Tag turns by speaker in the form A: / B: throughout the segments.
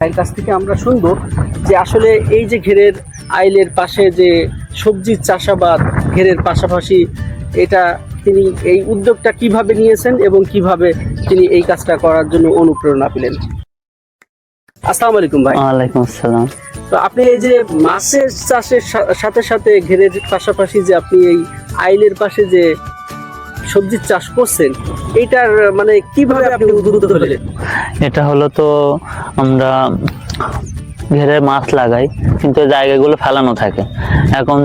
A: ভাইয়ের কাছ থেকে আমরা শুনবো যে আসলে এই যে ঘেরের আইলের পাশে যে সবজি চাষাবাদ, ঘেরের পাশাপাশি এটা তিনি এই উদ্যোগটা কিভাবে নিয়েছেন এবং কিভাবে তিনি এই কাজটা করার জন্য অনুপ্রেরণা পেলেন। আসসালামু আলাইকুম ভাই।
B: ওয়ালাইকুম আসসালাম।
A: তো আপনি এই যে মাছের চাষের সাথে সাথে ঘেরের পাশাপাশি যে আপনি এই আইলের পাশে যে সবজির চাষ করছেন, এটার মানে কিভাবে আপনি উদ্বুদ্ধ হলেন?
B: এটা হলো তো আমরা ঘেরে মাছ লাগাই, কিন্তু এই জায়গাগুলো ফেলানো থাকে। এখন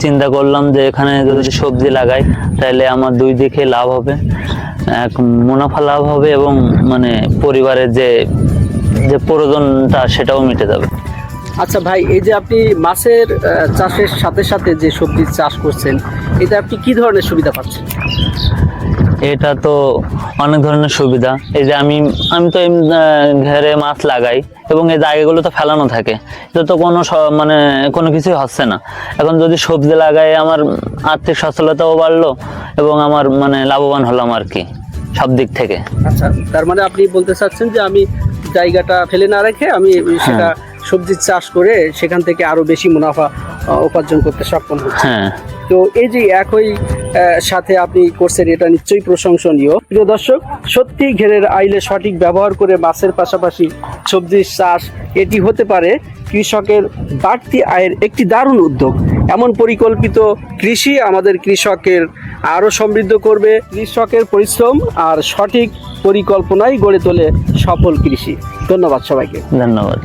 B: চিন্তা করলাম যে এখানে যদি সবজি লাগাই তাহলে আমার দুই দিকে লাভ হবে, এক মুনাফা লাভ হবে এবং মানে পরিবারের যে যে প্রয়োজনটা সেটাও মিটে যাবে।
A: আচ্ছা ভাই, এই যে আপনি মাছের চাষের সাথে সাথে যে সবজির চাষ করছেন, এটা আপনি কি ধরনের সুবিধা পাচ্ছেন?
B: এটা তো অনেক ধরনের সুবিধা। এই যে আমি তো ঘেরে মাছ লাগাই এবং এই জায়গাগুলো তো ফেলানো থাকে, এটা তো মানে কোনো কিছুই হচ্ছে না। এখন যদি সবজি লাগাই আমার আর্থিক সচ্ছলতাও বাড়লো এবং আমার মানে লাভবান হলাম আর কি সব দিক থেকে।
A: আচ্ছা, তার মানে আপনি বলতে চাচ্ছেন যে আমি জায়গাটা ফেলে না রেখে আমি সেটা সবজির চাষ করে সেখান থেকে আরো বেশি মুনাফা উপার্জন করতে সক্ষম হচ্ছি।
B: হ্যাঁ,
A: তো এই যে একই সাথে আপনি করছেন, এটা নিশ্চয়ই প্রশংসনীয়। প্রিয় দর্শক, সত্যি ঘেরের আইলে সঠিক ব্যবহার করে মাছের পাশাপাশি সবজির চাষ এটি হতে পারে কৃষকের বাড়তি আয়ের একটি দারুণ উদ্যোগ। এমন পরিকল্পিত কৃষি আমাদের কৃষকের আরও সমৃদ্ধ করবে। কৃষকের পরিশ্রম আর সঠিক পরিকল্পনাই গড়ে তোলে সফল কৃষি। ধন্যবাদ সবাইকে।
B: ধন্যবাদ।